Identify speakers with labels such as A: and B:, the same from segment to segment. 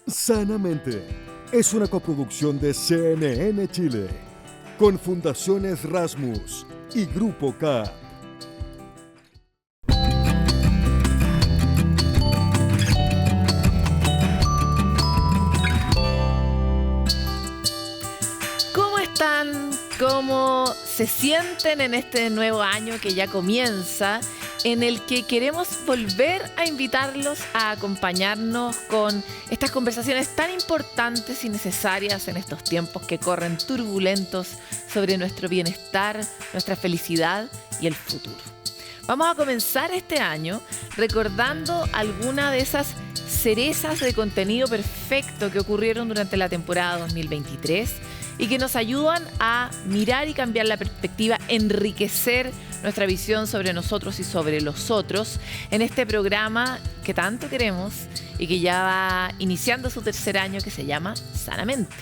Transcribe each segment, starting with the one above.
A: Sanamente es una coproducción de CNN Chile con Fundaciones Rasmus y Grupo K.
B: ¿Cómo están? ¿Cómo se sienten en este nuevo año que ya comienza, en el que queremos volver a invitarlos a acompañarnos con estas conversaciones tan importantes y necesarias en estos tiempos que corren turbulentos sobre nuestro bienestar, nuestra felicidad y el futuro? Vamos a comenzar este año recordando alguna de esas cerezas de contenido perfecto que ocurrieron durante la temporada 2023 y que nos ayudan a mirar y cambiar la perspectiva, enriquecer nuestra visión sobre nosotros y sobre los otros en este programa que tanto queremos y que ya va iniciando su tercer año, que se llama Sanamente.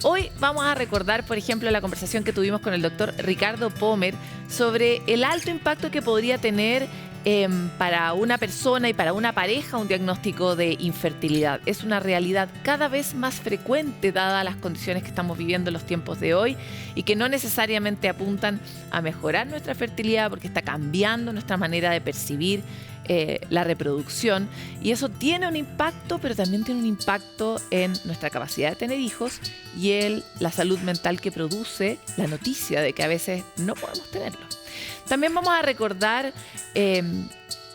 B: Hoy vamos a recordar, por ejemplo, la conversación que tuvimos con el doctor Ricardo Pomer sobre el alto impacto que podría tener para una persona y para una pareja un diagnóstico de infertilidad. Es una realidad cada vez más frecuente dadas las condiciones que estamos viviendo en los tiempos de hoy y que no necesariamente apuntan a mejorar nuestra fertilidad porque está cambiando nuestra manera de percibir la reproducción, y eso tiene un impacto, pero también tiene un impacto en nuestra capacidad de tener hijos y en la salud mental que produce la noticia de que a veces no podemos tenerlo. También vamos a recordar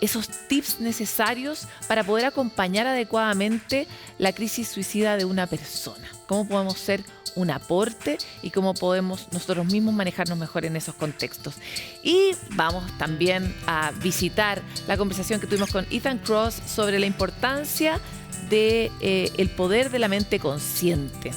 B: esos tips necesarios para poder acompañar adecuadamente la crisis suicida de una persona. Cómo podemos ser un aporte y cómo podemos nosotros mismos manejarnos mejor en esos contextos. Y vamos también a visitar la conversación que tuvimos con Ethan Kross sobre la importancia de el poder de la mente consciente.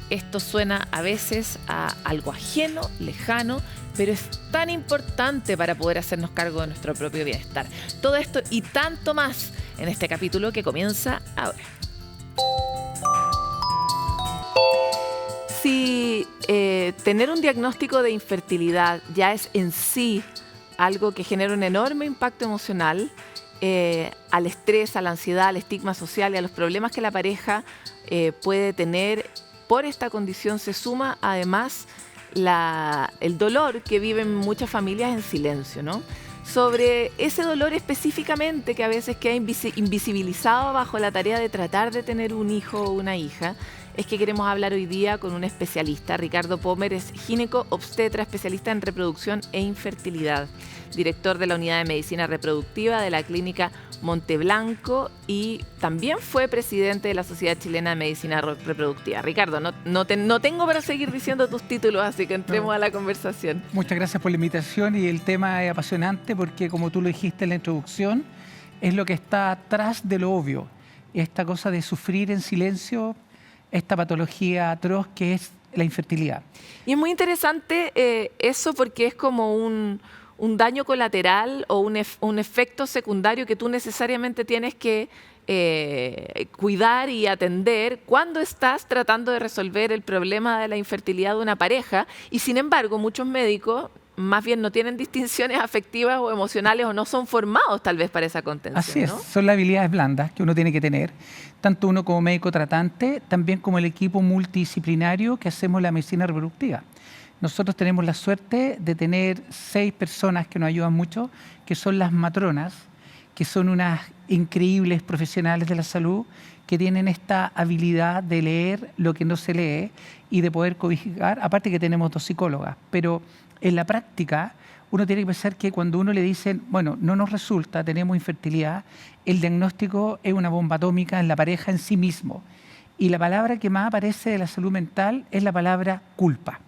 B: Esto suena a veces a algo ajeno, lejano, pero es tan importante para poder hacernos cargo de nuestro propio bienestar. Todo esto y tanto más en este capítulo que comienza ahora. Si tener un diagnóstico de infertilidad ya es en sí algo que genera un enorme impacto emocional, al estrés, a la ansiedad, al estigma social y a los problemas que la pareja puede tener por esta condición, se suma además el dolor que viven muchas familias en silencio, ¿no? Sobre ese dolor específicamente que a veces queda invisibilizado bajo la tarea de tratar de tener un hijo o una hija, es que queremos hablar hoy día con un especialista. Ricardo Pomer es gineco obstetra, especialista en reproducción e infertilidad, director de la Unidad de Medicina Reproductiva de la Clínica Monteblanco y también fue presidente de la Sociedad Chilena de Medicina Reproductiva. Ricardo, no tengo para seguir diciendo tus títulos, así que entremos a la conversación.
C: Muchas gracias por la invitación, y el tema es apasionante porque, como tú lo dijiste en la introducción, es lo que está atrás de lo obvio. Esta cosa de sufrir en silencio, esta patología atroz que es la infertilidad.
B: Y es muy interesante eso, porque es como un daño colateral o un efecto secundario que tú necesariamente tienes que cuidar y atender cuando estás tratando de resolver el problema de la infertilidad de una pareja, y sin embargo muchos médicos más bien no tienen distinciones afectivas o emocionales o no son formados tal vez para esa contención.
C: Así es,
B: ¿no?
C: son las habilidades blandas que uno tiene que tener, tanto uno como médico tratante, también como el equipo multidisciplinario que hacemos la medicina reproductiva. Nosotros tenemos la suerte de tener 6 personas que nos ayudan mucho, que son las matronas, que son unas increíbles profesionales de la salud que tienen esta habilidad de leer lo que no se lee y de poder codificar, aparte que tenemos 2 psicólogas. Pero en la práctica uno tiene que pensar que cuando uno le dicen, bueno, no nos resulta, tenemos infertilidad, el diagnóstico es una bomba atómica en la pareja en sí mismo. Y la palabra que más aparece de la salud mental es la palabra culpa.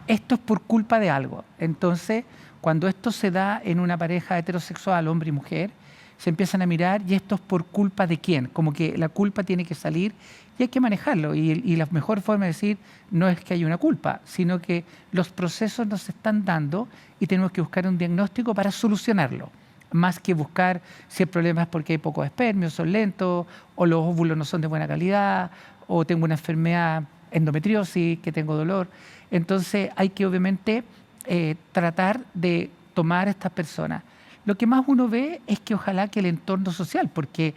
C: Esto es por culpa de algo. Entonces, cuando esto se da en una pareja heterosexual, hombre y mujer, se empiezan a mirar, ¿y esto es por culpa de quién? Como que la culpa tiene que salir y hay que manejarlo. Y la mejor forma de decir no es que haya una culpa, sino que los procesos nos están dando y tenemos que buscar un diagnóstico para solucionarlo. Más que buscar si el problema es porque hay pocos espermios, son lentos, o los óvulos no son de buena calidad, o tengo una enfermedad endometriosis, que tengo dolor. Entonces hay que obviamente tratar de tomar a estas personas. Lo que más uno ve es que ojalá que el entorno social, porque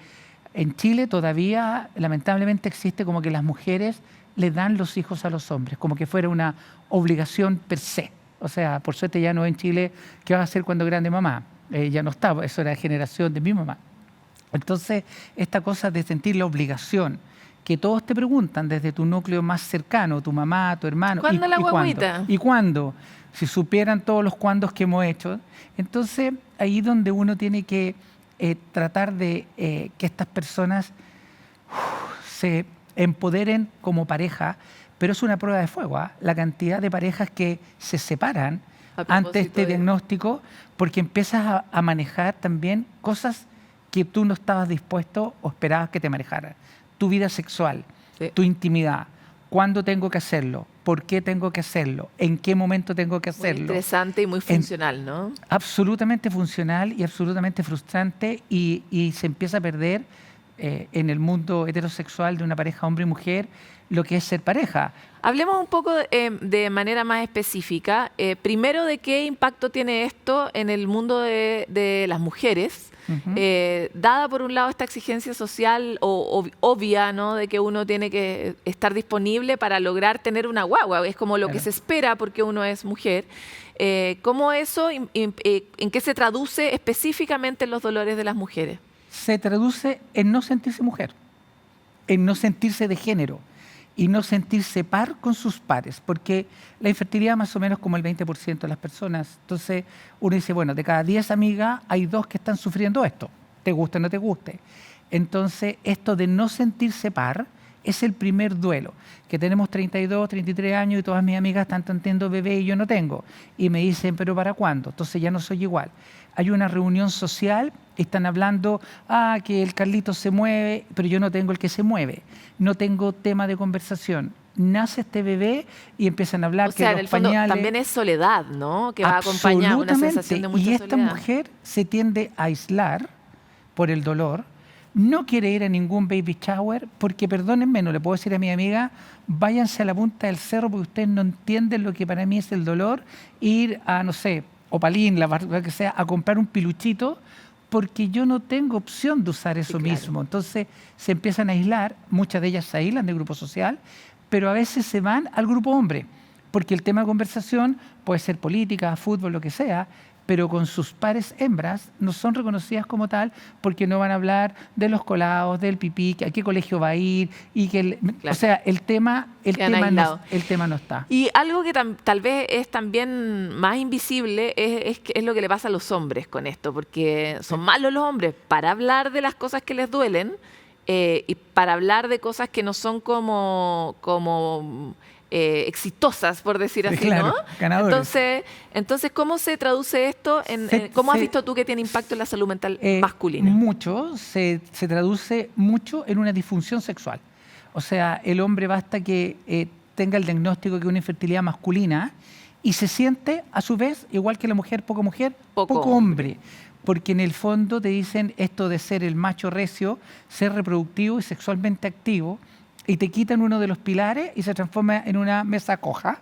C: En Chile todavía, lamentablemente, existe como que las mujeres le dan los hijos a los hombres, como que fuera una obligación per se. O sea, por suerte ya no en Chile, ¿qué vas a hacer cuando grande mamá? Ya no está, eso era generación de mi mamá. Entonces, esta cosa de sentir la obligación, que todos te preguntan desde tu núcleo más cercano, tu mamá, tu hermano.
B: ¿Cuándo la guagüita?
C: ¿Y cuándo? Si supieran todos los cuándos que hemos hecho. Entonces, ahí es donde uno tiene que tratar de que estas personas se empoderen como pareja, pero es una prueba de fuego, ¿ah? La cantidad de parejas que se separan ante este diagnóstico, porque empiezas a manejar también cosas que tú no estabas dispuesto o esperabas que te manejaran. Tu vida sexual, tu intimidad, cuándo tengo que hacerlo, por qué tengo que hacerlo, en qué momento tengo que hacerlo.
B: Muy interesante y muy funcional, ¿no?
C: Absolutamente funcional y absolutamente frustrante, y se empieza a perder en el mundo heterosexual de una pareja hombre y mujer lo que es ser pareja.
B: Hablemos un poco de manera más específica. Primero, de qué impacto tiene esto en el mundo de las mujeres. Dada por un lado esta exigencia social obvia, ¿no? De que uno tiene que estar disponible para lograr tener una guagua, es como lo que se espera porque uno es mujer. ¿Cómo eso, en qué se traduce específicamente en los dolores de las mujeres?
C: Se traduce en no sentirse mujer, en no sentirse de género y no sentirse par con sus pares, porque la infertilidad más o menos como el 20% de las personas. Entonces uno dice, bueno, de cada 10 amigas hay 2 que están sufriendo esto, te guste o no te guste. Entonces esto de no sentirse par es el primer duelo, que tenemos 32, 33 años y todas mis amigas están teniendo bebé y yo no tengo. Y me dicen, ¿pero para cuándo? Entonces ya no soy igual. Hay una reunión social, están hablando, que el Carlito se mueve, pero yo no tengo el que se mueve. No tengo tema de conversación. Nace este bebé y empiezan a hablar
B: o sea,
C: que
B: en
C: los
B: el fondo,
C: pañales...
B: también es soledad, ¿no? Que va acompañada una sensación de mucha
C: soledad. Y esta mujer se tiende a aislar por el dolor. No quiere ir a ningún baby shower porque, perdónenme, no le puedo decir a mi amiga, váyanse a la punta del cerro porque ustedes no entienden lo que para mí es el dolor, ir a, no sé, Opalín, la verdad que sea, a comprar un piluchito, porque yo no tengo opción de usar eso mismo. Entonces se empiezan a aislar, muchas de ellas se aíslan del grupo social, pero a veces se van al grupo hombre, porque el tema de conversación puede ser política, fútbol, lo que sea, pero con sus pares hembras no son reconocidas como tal porque no van a hablar de los colados, del pipí, a qué colegio va a ir, y que o sea, el tema no está.
B: Y algo que tal vez es también más invisible es lo que le pasa a los hombres con esto, porque son malos los hombres para hablar de las cosas que les duelen y para hablar de cosas que no son como exitosas, por decir así,
C: claro,
B: ¿no?
C: Ganadores.
B: Entonces, ¿cómo se traduce esto? ¿Cómo has visto tú que tiene impacto en la salud mental masculina?
C: Mucho, se traduce mucho en una disfunción sexual. O sea, el hombre basta que tenga el diagnóstico que es una infertilidad masculina y se siente, a su vez, igual que la mujer, poco hombre. Porque en el fondo te dicen esto de ser el macho recio, ser reproductivo y sexualmente activo, y te quitan uno de los pilares y se transforma en una mesa coja.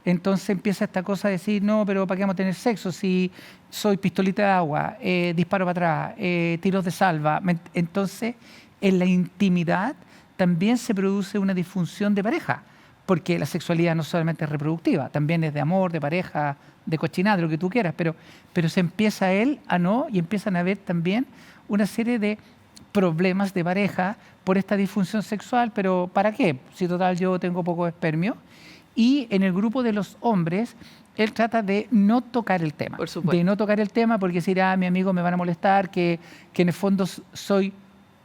C: Entonces empieza esta cosa de decir, no, pero ¿para qué vamos a tener sexo si soy pistolita de agua, disparo para atrás, tiros de salva? Entonces, en la intimidad también se produce una disfunción de pareja, porque la sexualidad no solamente es reproductiva, también es de amor, de pareja, de cochinada, de lo que tú quieras, pero se empieza él a no, y empiezan a ver también una serie de problemas de pareja por esta disfunción sexual, pero ¿para qué? Si total yo tengo poco espermio. Y en el grupo de los hombres, él trata de no tocar el tema.
B: Por supuesto.
C: De no tocar el tema porque decir, mi amigo me van a molestar, que en el fondo soy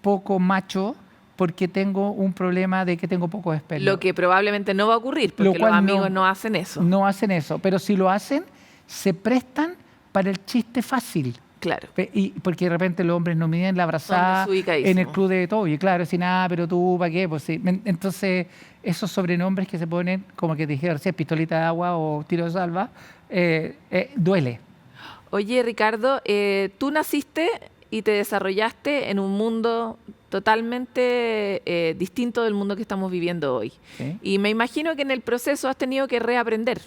C: poco macho porque tengo un problema de que tengo poco espermio.
B: Lo que probablemente no va a ocurrir, porque los amigos no hacen eso.
C: No hacen eso, pero si lo hacen, se prestan para el chiste fácil.
B: Claro.
C: Y porque de repente los hombres no miden la abrazada en el club de todo. Y claro, si nada, pero tú, ¿para qué? Pues sí. Entonces, esos sobrenombres que se ponen, como que te dije, si es pistolita de agua o tiro de salva, duele.
B: Oye, Ricardo, tú naciste y te desarrollaste en un mundo totalmente distinto del mundo que estamos viviendo hoy.
C: ¿Sí?
B: Y me imagino que en el proceso has tenido que reaprender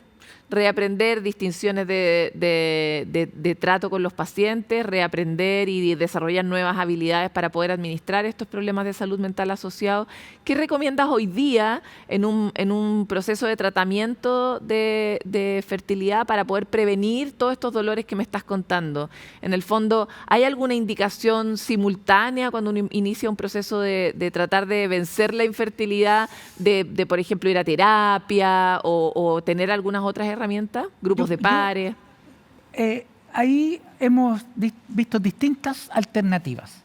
B: distinciones de trato con los pacientes, reaprender y desarrollar nuevas habilidades para poder administrar estos problemas de salud mental asociados. ¿Qué recomiendas hoy día en un proceso de tratamiento de fertilidad para poder prevenir todos estos dolores que me estás contando? En el fondo, ¿hay alguna indicación simultánea cuando uno inicia un proceso de tratar de vencer la infertilidad, de por ejemplo, ir a terapia o tener algunas otras herramientas, grupos de pares?
C: Ahí hemos visto distintas alternativas.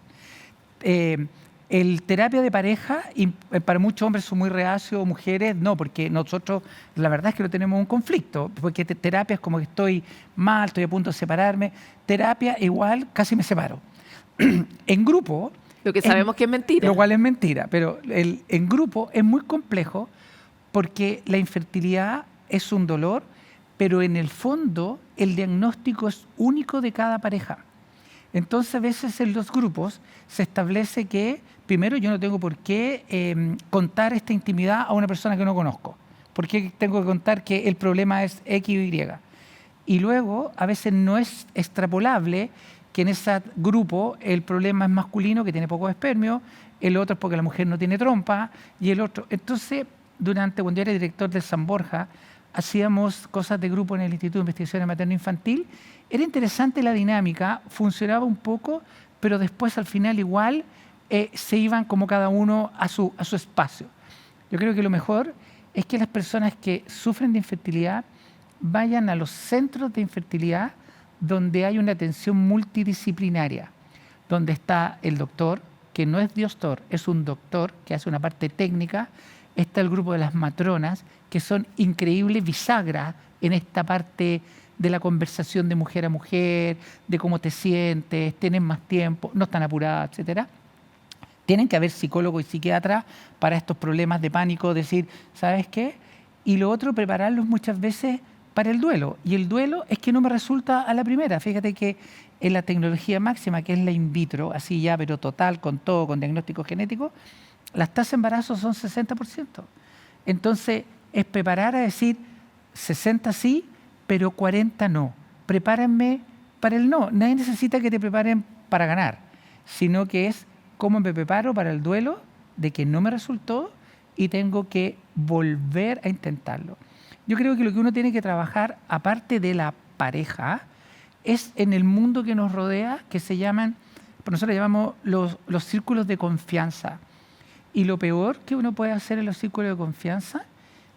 C: El terapia de pareja, y para muchos hombres son muy reacios, mujeres no, porque nosotros la verdad es que no tenemos un conflicto, porque terapia es como que estoy mal, estoy a punto de separarme, terapia igual casi me separo. En grupo...
B: Lo que sabemos que es mentira.
C: Lo cual es mentira, pero en grupo es muy complejo porque la infertilidad es un dolor, pero en el fondo el diagnóstico es único de cada pareja. Entonces a veces en los grupos se establece que primero yo no tengo por qué contar esta intimidad a una persona que no conozco. ¿Por qué tengo que contar que el problema es X o Y? Y luego a veces no es extrapolable que en ese grupo el problema es masculino, que tiene poco espermio, el otro es porque la mujer no tiene trompa, y el otro... Entonces, cuando yo era director del San Borja, hacíamos cosas de grupo en el Instituto de Investigación Materno-Infantil. Era interesante la dinámica, funcionaba un poco, pero después al final igual se iban como cada uno a su espacio. Yo creo que lo mejor es que las personas que sufren de infertilidad vayan a los centros de infertilidad donde hay una atención multidisciplinaria, donde está el doctor, que no es diostor, es un doctor que hace una parte técnica, está el grupo de las matronas, que son increíbles bisagras en esta parte de la conversación de mujer a mujer, de cómo te sientes, tienen más tiempo, no están apuradas, etcétera. Tienen que haber psicólogos y psiquiatras para estos problemas de pánico, decir, ¿sabes qué? Y lo otro, prepararlos muchas veces para el duelo. Y el duelo es que no me resulta a la primera. Fíjate que en la tecnología máxima, que es la in vitro, así ya, pero total, con todo, con diagnóstico genético, las tasas de embarazo son 60%. Entonces, es preparar a decir 60 sí, pero 40 no. Prepárenme para el no. Nadie necesita que te preparen para ganar, sino que es cómo me preparo para el duelo de que no me resultó y tengo que volver a intentarlo. Yo creo que lo que uno tiene que trabajar, aparte de la pareja, es en el mundo que nos rodea, que se llaman, nosotros llamamos los círculos de confianza. Y lo peor que uno puede hacer en los círculos de confianza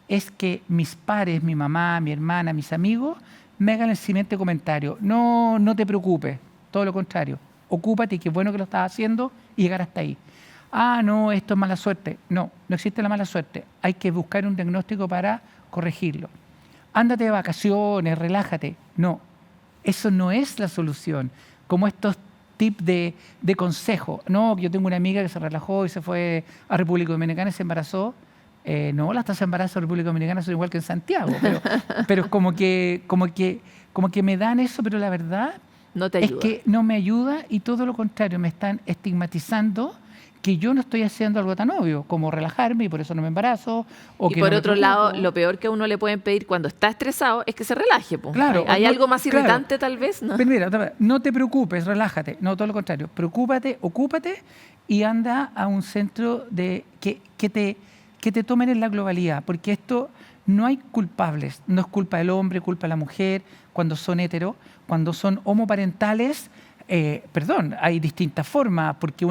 C: es que mis pares, mi mamá, mi hermana, mis amigos, me hagan el siguiente comentario. No te preocupes, todo lo contrario. Ocúpate, qué bueno que lo estás haciendo y llegar hasta ahí. Ah, no, esto es mala suerte. No existe la mala suerte. Hay que buscar un diagnóstico para corregirlo. Ándate de vacaciones, relájate. No, eso no es la solución. Como estos tips de consejo. No, yo tengo una amiga que se relajó y se fue a República Dominicana y se embarazó. No, las tasas de embarazo en República Dominicana son igual que en Santiago, pero es como que me dan eso, pero la verdad
B: no te ayuda.
C: Es que no me ayuda y todo lo contrario, me están estigmatizando que yo no estoy haciendo algo tan obvio como relajarme y por eso no me embarazo. O
B: y
C: que
B: por
C: no
B: otro lado, lo peor que a uno le pueden pedir cuando está estresado es que se relaje. Po.
C: Claro,
B: ¿Hay
C: no,
B: algo más irritante
C: claro.
B: tal vez? ¿No?
C: Pero mira, no te preocupes, relájate. No, todo lo contrario. Preocúpate, ocúpate y anda a un centro que te tomen en la globalidad. Porque esto no hay culpables. No es culpa del hombre, culpa de la mujer, cuando son heteros. Cuando son homoparentales, hay distintas formas, porque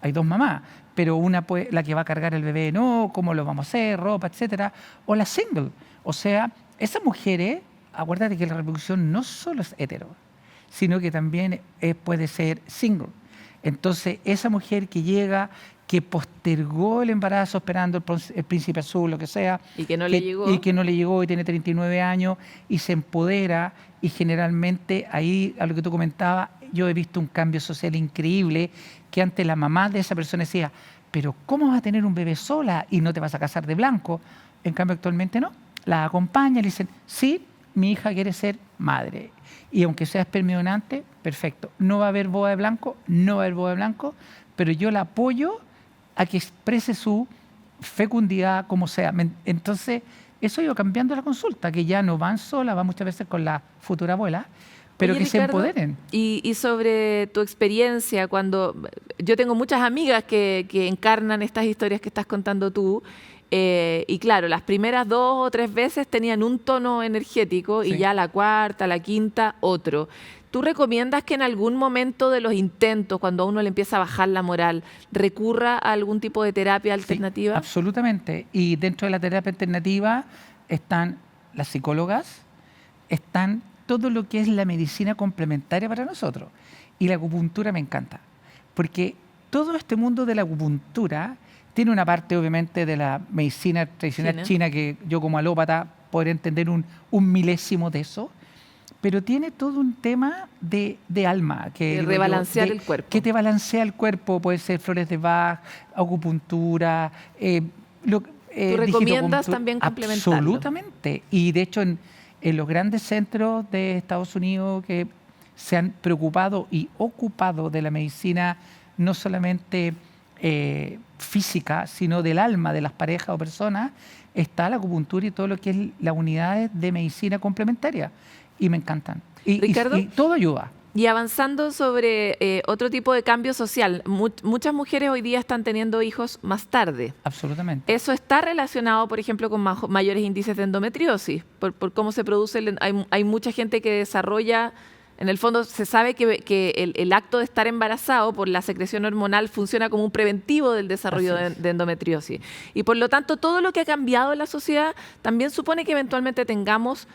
C: hay dos mamás, pero una la que va a cargar el bebé, no, cómo lo vamos a hacer, ropa, etcétera, o la single. O sea, esas mujeres, acuérdate que la reproducción no solo es hetero, sino que también puede ser single. Entonces, esa mujer que llega, que postergó el embarazo esperando el príncipe azul, lo que sea,
B: y que no le
C: llegó y tiene 39 años y se empodera, y generalmente ahí, a lo que tú comentabas, yo he visto un cambio social increíble, que antes la mamá de esa persona decía, pero ¿cómo vas a tener un bebé sola y no te vas a casar de blanco? En cambio actualmente no, la acompaña y le dicen, sí, mi hija quiere ser madre, y aunque sea espermio donante, perfecto, no va a haber boda de blanco, pero yo la apoyo a que exprese su fecundidad como sea. Entonces, eso ha ido cambiando la consulta, que ya no van solas, van muchas veces con la futura abuela, pero
B: Oye,
C: que
B: Ricardo,
C: se empoderen.
B: Y sobre tu experiencia, cuando yo tengo muchas amigas que encarnan estas historias que estás contando tú, y claro, las primeras 2 o 3 veces tenían un tono energético y
C: Sí.
B: ya la cuarta, la quinta, otro. ¿Tú recomiendas que en algún momento de los intentos, cuando a uno le empieza a bajar la moral, recurra a algún tipo de terapia
C: Sí,
B: alternativa?
C: absolutamente. Y dentro de la terapia alternativa están las psicólogas, están todo lo que es la medicina complementaria para nosotros. Y la acupuntura me encanta, porque todo este mundo de la acupuntura tiene una parte, obviamente, de la medicina tradicional china que yo como alópata podría entender un milésimo de eso, pero tiene todo un tema de alma. Que
B: De
C: digo yo,
B: rebalancear el cuerpo.
C: Que te balancea el cuerpo, puede ser flores de Bach, acupuntura. ¿Tú
B: recomiendas también complementarlo?
C: Absolutamente. Y de hecho en los grandes centros de Estados Unidos que se han preocupado y ocupado de la medicina no solamente física, sino del alma de las parejas o personas, está la acupuntura y todo lo que es las unidades de medicina complementaria. Y me encantan.
B: Ricardo,
C: y todo ayuda.
B: Y avanzando sobre otro tipo de cambio social, muchas mujeres hoy día están teniendo hijos más tarde.
C: Absolutamente.
B: ¿Eso está relacionado, por ejemplo, con mayores índices de endometriosis? Por cómo se produce, hay mucha gente que desarrolla, en el fondo se sabe que el acto de estar embarazado por la secreción hormonal funciona como un preventivo del desarrollo de endometriosis. Y por lo tanto, todo lo que ha cambiado en la sociedad también supone que eventualmente tengamos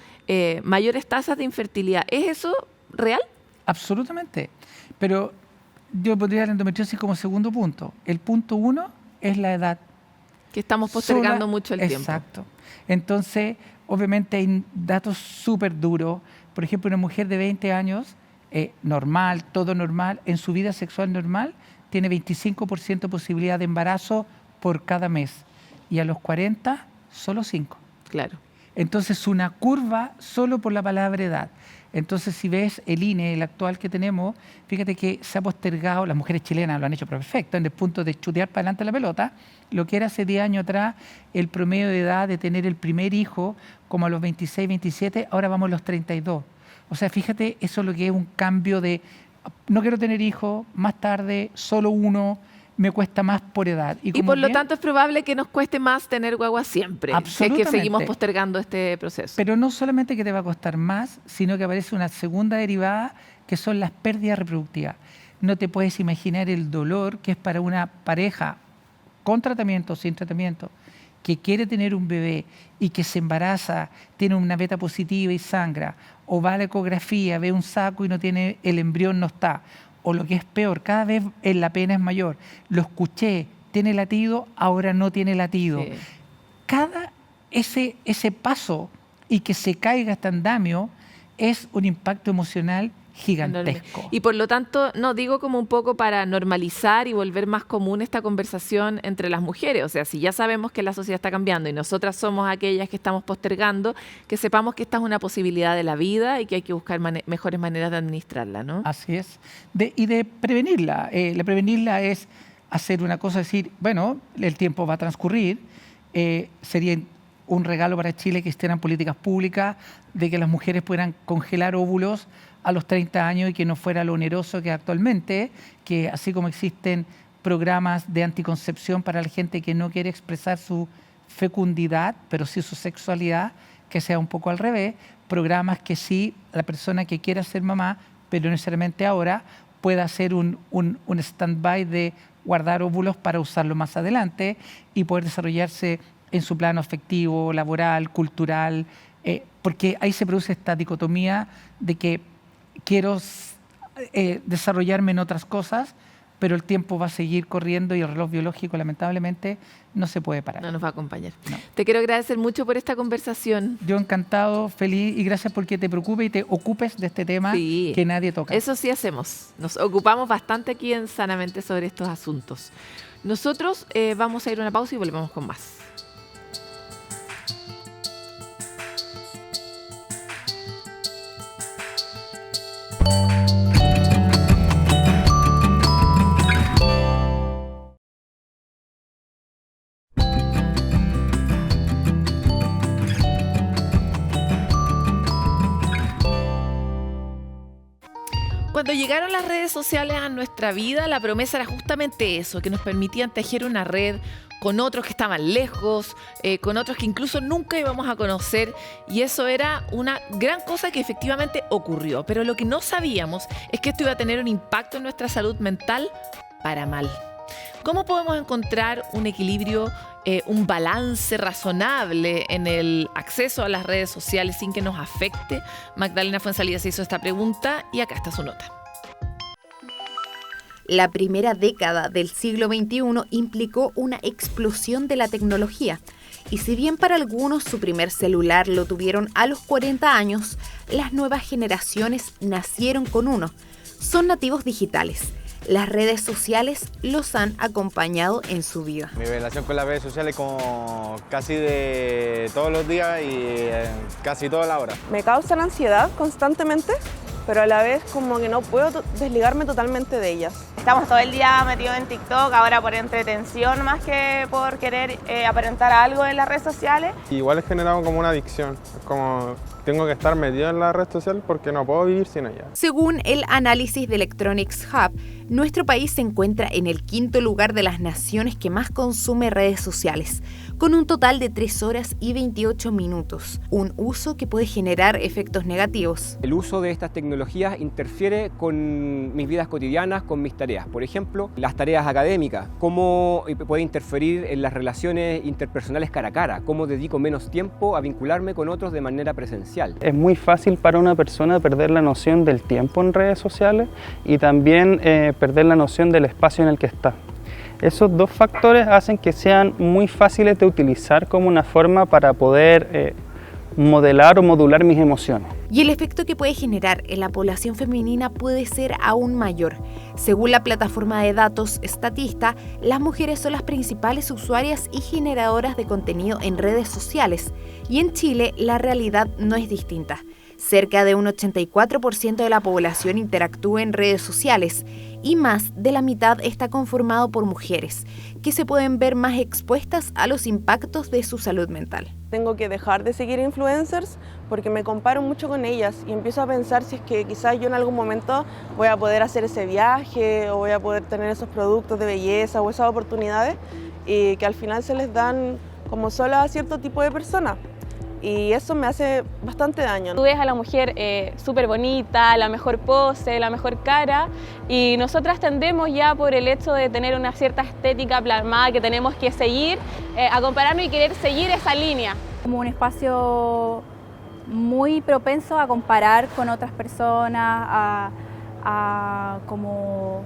B: mayores tasas de infertilidad. ¿Es eso real?
C: Absolutamente. Pero yo pondría la endometriosis como segundo punto. El punto 1 es la edad.
B: Que estamos postergando mucho el tiempo.
C: Exacto. Entonces, obviamente hay datos súper duros. Por ejemplo, una mujer de 20 años, normal, todo normal, en su vida sexual normal, tiene 25% posibilidad de embarazo por cada mes. Y a los 40, solo 5.
B: Claro.
C: Entonces, una curva solo por la palabra edad. Entonces, si ves el INE, el actual que tenemos, fíjate que se ha postergado, las mujeres chilenas lo han hecho perfecto, en el punto de chutear para adelante la pelota, lo que era hace 10 años atrás, el promedio de edad de tener el primer hijo, como a los 26, 27, ahora vamos a los 32. O sea, fíjate, eso es lo que es un cambio de, no quiero tener hijos, más tarde, solo uno, me cuesta más por edad.
B: Y por lo tanto es probable que nos cueste más tener guagua siempre, si es que seguimos postergando este proceso.
C: Pero no solamente que te va a costar más, sino que aparece una segunda derivada, que son las pérdidas reproductivas. No te puedes imaginar el dolor que es para una pareja con tratamiento o sin tratamiento, que quiere tener un bebé y que se embaraza, tiene una beta positiva y sangra, o va a la ecografía, ve un saco y no tiene, el embrión no está, o lo que es peor, cada vez la pena es mayor. Lo escuché, tiene latido, ahora no tiene latido.
B: Sí.
C: Cada ese paso y que se caiga este andamio es un impacto emocional gigantesco.
B: Y por lo tanto, no digo como un poco para normalizar y volver más común esta conversación entre las mujeres. O sea, si ya sabemos que la sociedad está cambiando y nosotras somos aquellas que estamos postergando, que sepamos que esta es una posibilidad de la vida y que hay que buscar mejores maneras de administrarla, ¿no?
C: Así es. Y de prevenirla. La prevenirla es hacer una cosa, decir, bueno, el tiempo va a transcurrir, sería un regalo para Chile que estén políticas públicas de que las mujeres puedan congelar óvulos a los 30 años y que no fuera lo oneroso que actualmente, que así como existen programas de anticoncepción para la gente que no quiere expresar su fecundidad, pero sí su sexualidad, que sea un poco al revés, programas que sí la persona que quiera ser mamá, pero no necesariamente ahora, pueda hacer un stand-by de guardar óvulos para usarlo más adelante y poder desarrollarse en su plano afectivo, laboral, cultural, porque ahí se produce esta dicotomía de que quiero desarrollarme en otras cosas, pero el tiempo va a seguir corriendo y el reloj biológico lamentablemente no se puede parar.
B: No nos va a acompañar.
C: No.
B: Te quiero agradecer mucho por esta conversación.
C: Yo encantado, feliz y gracias porque te preocupes y te ocupes de este tema que nadie toca.
B: Eso sí hacemos. Nos ocupamos bastante aquí en Sanamente sobre estos asuntos. Nosotros vamos a ir a una pausa y volvemos con más. Cuando llegaron las redes sociales a nuestra vida, la promesa era justamente eso, que nos permitían tejer una red con otros que estaban lejos, con otros que incluso nunca íbamos a conocer, y eso era una gran cosa que efectivamente ocurrió. Pero lo que no sabíamos es que esto iba a tener un impacto en nuestra salud mental para mal. ¿Cómo podemos encontrar un equilibrio, un balance razonable en el acceso a las redes sociales sin que nos afecte? Magdalena Fuenzalida se hizo esta pregunta y acá está su nota.
D: La primera década del siglo XXI implicó una explosión de la tecnología. Y si bien para algunos su primer celular lo tuvieron a los 40 años, las nuevas generaciones nacieron con uno. Son nativos digitales. Las redes sociales los han acompañado en su vida.
E: Mi relación con las redes sociales como casi de todos los días y casi toda la hora.
F: Me causan ansiedad constantemente, pero a la vez como que no puedo desligarme totalmente de ellas.
G: Estamos todo el día metidos en TikTok, ahora por entretención más que por querer aparentar algo en las redes sociales.
H: Igual es generado como una adicción, es como tengo que estar metido en la red social porque no puedo vivir sin ella.
D: Según el análisis de Electronics Hub, nuestro país se encuentra en el 5º lugar de las naciones que más consume redes sociales, con un total de 3 horas y 28 minutos, un uso que puede generar efectos negativos.
I: El uso de estas tecnologías interfiere con mis vidas cotidianas, con mis tareas. Por ejemplo, las tareas académicas, cómo puede interferir en las relaciones interpersonales cara a cara, cómo dedico menos tiempo a vincularme con otros de manera presencial.
J: Es muy fácil para una persona perder la noción del tiempo en redes sociales y también perder la noción del espacio en el que está. Esos dos factores hacen que sean muy fáciles de utilizar como una forma para poder modelar o modular mis emociones.
D: Y el efecto que puede generar en la población femenina puede ser aún mayor. Según la plataforma de datos Statista, las mujeres son las principales usuarias y generadoras de contenido en redes sociales. Y en Chile la realidad no es distinta. Cerca de un 84% de la población interactúa en redes sociales y más de la mitad está conformado por mujeres, que se pueden ver más expuestas a los impactos de su salud mental.
F: Tengo que dejar de seguir influencers porque me comparo mucho con ellas y empiezo a pensar si es que quizás yo en algún momento voy a poder hacer ese viaje o voy a poder tener esos productos de belleza o esas oportunidades y que al final se les dan como solo a cierto tipo de personas. Y eso me hace bastante daño.
G: Tú ves a la mujer súper bonita, la mejor pose, la mejor cara, y nosotras tendemos ya por el hecho de tener una cierta estética plasmada que tenemos que seguir, a compararnos y querer seguir esa línea.
K: Como un espacio muy propenso a comparar con otras personas, a como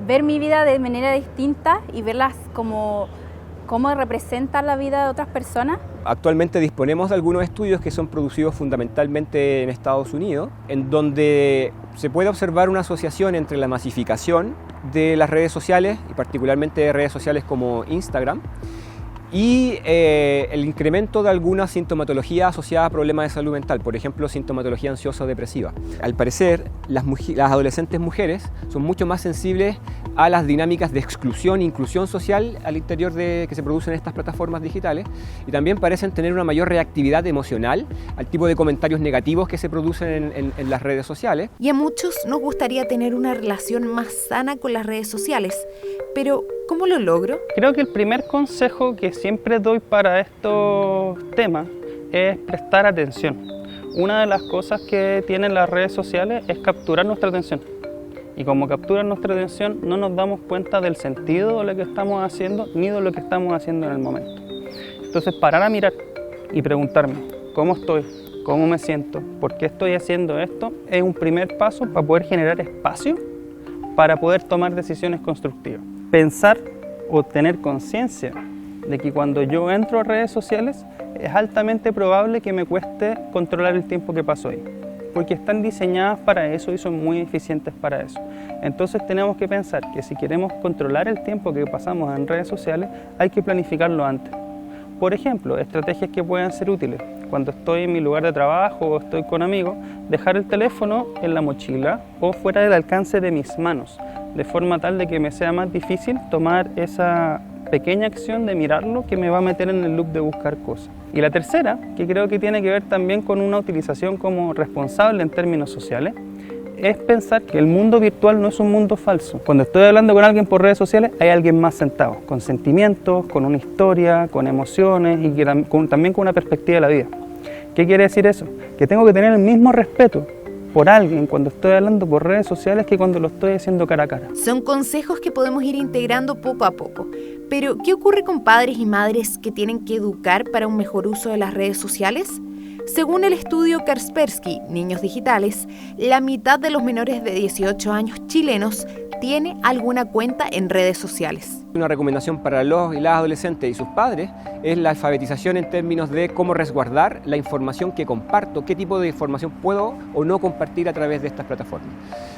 K: ver mi vida de manera distinta y verlas como cómo representan la vida de otras personas.
I: Actualmente disponemos de algunos estudios que son producidos fundamentalmente en Estados Unidos, en donde se puede observar una asociación entre la masificación de las redes sociales, y particularmente de redes sociales como Instagram, y el incremento de alguna sintomatología asociada a problemas de salud mental, por ejemplo, sintomatología ansiosa o depresiva. Al parecer, las adolescentes mujeres son mucho más sensibles a las dinámicas de exclusión e inclusión social al interior de que se producen estas plataformas digitales, y también parecen tener una mayor reactividad emocional al tipo de comentarios negativos que se producen en las redes sociales.
D: Y a muchos nos gustaría tener una relación más sana con las redes sociales, pero ¿cómo lo logro?
J: Creo que el primer consejo que siempre doy para estos temas es prestar atención. Una de las cosas que tienen las redes sociales es capturar nuestra atención. Y como capturan nuestra atención, no nos damos cuenta del sentido de lo que estamos haciendo ni de lo que estamos haciendo en el momento. Entonces, parar a mirar y preguntarme cómo estoy, cómo me siento, por qué estoy haciendo esto, es un primer paso para poder generar espacio para poder tomar decisiones constructivas. Pensar o tener conciencia de que cuando yo entro a redes sociales es altamente probable que me cueste controlar el tiempo que paso ahí, porque están diseñadas para eso y son muy eficientes para eso. Entonces tenemos que pensar que si queremos controlar el tiempo que pasamos en redes sociales, hay que planificarlo antes. Por ejemplo, estrategias que puedan ser útiles. Cuando estoy en mi lugar de trabajo o estoy con amigos, dejar el teléfono en la mochila o fuera del alcance de mis manos, de forma tal de que me sea más difícil tomar esa pequeña acción de mirarlo que me va a meter en el loop de buscar cosas. Y la tercera, que creo que tiene que ver también con una utilización como responsable en términos sociales, es pensar que el mundo virtual no es un mundo falso. Cuando estoy hablando con alguien por redes sociales, hay alguien más sentado, con sentimientos, con una historia, con emociones y también con una perspectiva de la vida. ¿Qué quiere decir eso? Que tengo que tener el mismo respeto por alguien cuando estoy hablando por redes sociales que cuando lo estoy haciendo cara a cara.
D: Son consejos que podemos ir integrando poco a poco. Pero, ¿qué ocurre con padres y madres que tienen que educar para un mejor uso de las redes sociales? Según el estudio Kaspersky, Niños Digitales, la mitad de los menores de 18 años chilenos tiene alguna cuenta en redes sociales.
I: Una recomendación para los y las adolescentes y sus padres es la alfabetización en términos de cómo resguardar la información que comparto, qué tipo de información puedo o no compartir a través de estas plataformas.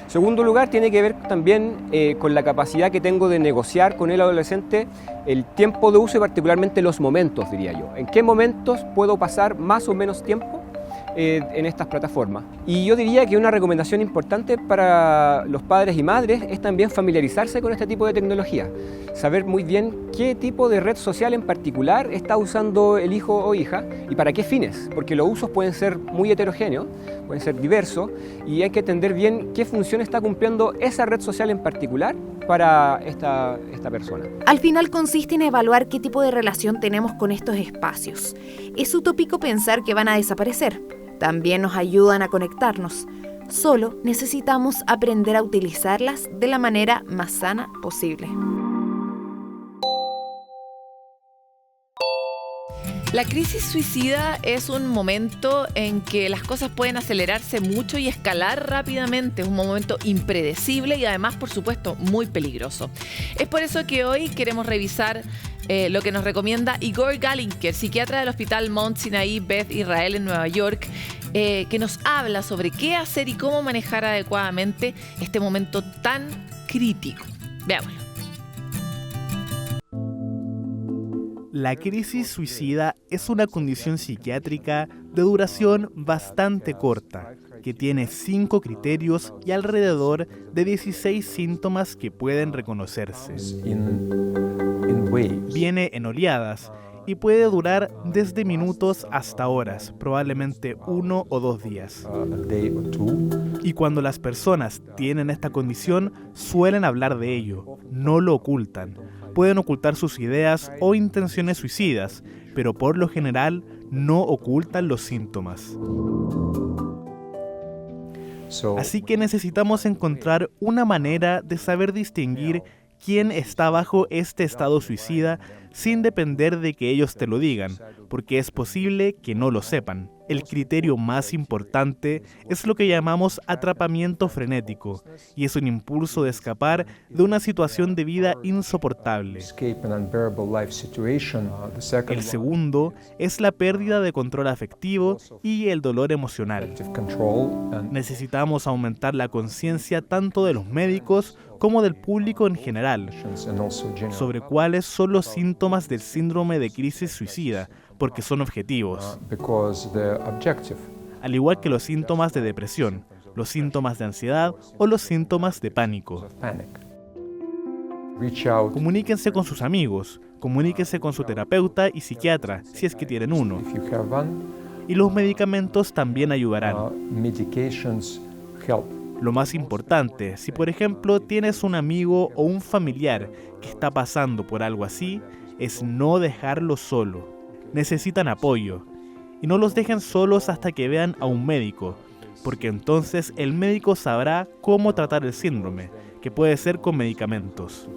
I: Segundo lugar, tiene que ver también con la capacidad que tengo de negociar con el adolescente el tiempo de uso y particularmente los momentos, diría yo. ¿En qué momentos puedo pasar más o menos tiempo en estas plataformas? Y yo diría que una recomendación importante para los padres y madres es también familiarizarse con este tipo de tecnología, saber muy bien qué tipo de red social en particular está usando el hijo o hija y para qué fines, porque los usos pueden ser muy heterogéneos, pueden ser diversos y hay que entender bien qué función está cumpliendo esa red social en particular para esta persona.
D: Al final consiste en evaluar qué tipo de relación tenemos con estos espacios. Es utópico pensar que van a desaparecer. También nos ayudan a conectarnos. Solo necesitamos aprender a utilizarlas de la manera más sana posible.
B: La crisis suicida es un momento en que las cosas pueden acelerarse mucho y escalar rápidamente. Es un momento impredecible y además, por supuesto, muy peligroso. Es por eso que hoy queremos revisar lo que nos recomienda Igor Galinker, psiquiatra del Hospital Mount Sinai Beth Israel en Nueva York, que nos habla sobre qué hacer y cómo manejar adecuadamente este momento tan crítico. Veámoslo.
L: La crisis suicida es una condición psiquiátrica de duración bastante corta, que tiene 5 criterios y alrededor de 16 síntomas que pueden reconocerse. Viene en oleadas y puede durar desde minutos hasta horas, probablemente 1 o 2 días. Y cuando las personas tienen esta condición, suelen hablar de ello, no lo ocultan. Pueden ocultar sus ideas o intenciones suicidas, pero por lo general no ocultan los síntomas. Así que necesitamos encontrar una manera de saber distinguir quién está bajo este estado suicida sin depender de que ellos te lo digan, porque es posible que no lo sepan. El criterio más importante es lo que llamamos atrapamiento frenético, y es un impulso de escapar de una situación de vida insoportable. El segundo es la pérdida de control afectivo y el dolor emocional. Necesitamos aumentar la conciencia tanto de los médicos como del público en general sobre cuáles son los síntomas del síndrome de crisis suicida, porque son objetivos. Al igual que los síntomas de depresión, los síntomas de ansiedad o los síntomas de pánico. Comuníquense con sus amigos, comuníquense con su terapeuta y psiquiatra, si es que tienen uno. Y los medicamentos también ayudarán. Lo más importante, si por ejemplo tienes un amigo o un familiar que está pasando por algo así, es no dejarlo solo. Necesitan apoyo. Y no los dejen solos hasta que vean a un médico, porque entonces el médico sabrá cómo tratar el síndrome, que puede ser con medicamentos.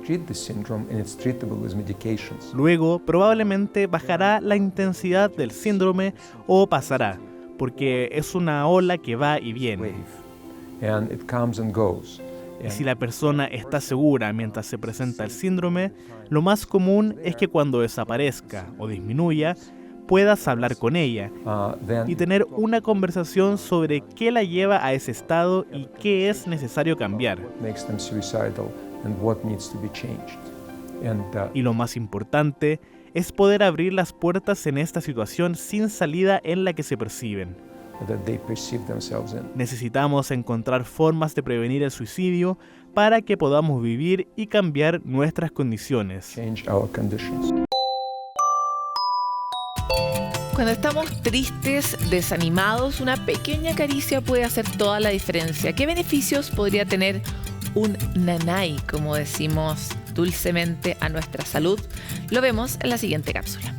L: Luego, probablemente bajará la intensidad del síndrome o pasará, porque es una ola que va y viene. Y si la persona está segura mientras se presenta el síndrome, lo más común es que cuando desaparezca o disminuya, puedas hablar con ella y tener una conversación sobre qué la lleva a ese estado y qué es necesario cambiar. Y lo más importante es poder abrir las puertas en esta situación sin salida en la que se perciben. Necesitamos encontrar formas de prevenir el suicidio para que podamos vivir y cambiar nuestras condiciones.
B: Cuando estamos tristes, desanimados, una pequeña caricia puede hacer toda la diferencia. ¿Qué beneficios podría tener un nanay, como decimos dulcemente, a nuestra salud? Lo vemos en la siguiente cápsula.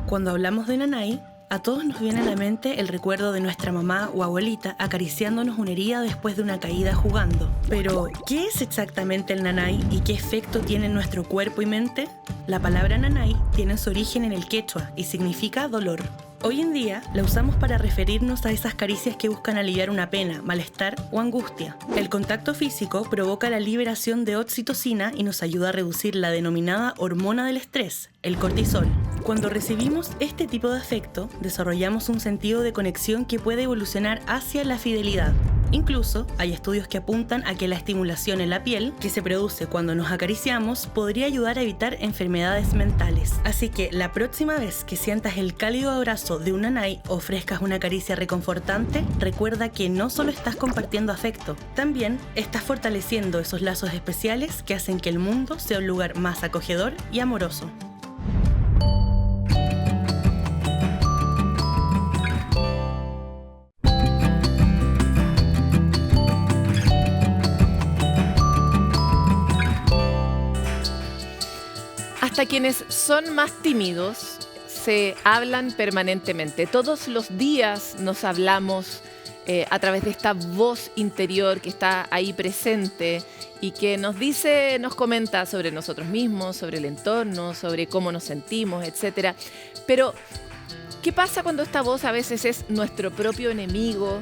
M: Cuando hablamos de nanay, a todos nos viene a la mente el recuerdo de nuestra mamá o abuelita acariciándonos una herida después de una caída jugando. Pero, ¿qué es exactamente el nanay y qué efecto tiene en nuestro cuerpo y mente? La palabra nanay tiene su origen en el quechua y significa dolor. Hoy en día la usamos para referirnos a esas caricias que buscan aliviar una pena, malestar o angustia. El contacto físico provoca la liberación de oxitocina y nos ayuda a reducir la denominada hormona del estrés, el cortisol. Cuando recibimos este tipo de afecto, desarrollamos un sentido de conexión que puede evolucionar hacia la fidelidad. Incluso hay estudios que apuntan a que la estimulación en la piel, que se produce cuando nos acariciamos, podría ayudar a evitar enfermedades mentales. Así que la próxima vez que sientas el cálido abrazo de un nanay o ofrezcas una caricia reconfortante, recuerda que no solo estás compartiendo afecto, también estás fortaleciendo esos lazos especiales que hacen que el mundo sea un lugar más acogedor y amoroso.
B: Hasta quienes son más tímidos se hablan permanentemente. Todos los días nos hablamos a través de esta voz interior que está ahí presente y que nos dice, nos comenta sobre nosotros mismos, sobre el entorno, sobre cómo nos sentimos, etc. Pero, ¿qué pasa cuando esta voz a veces es nuestro propio enemigo?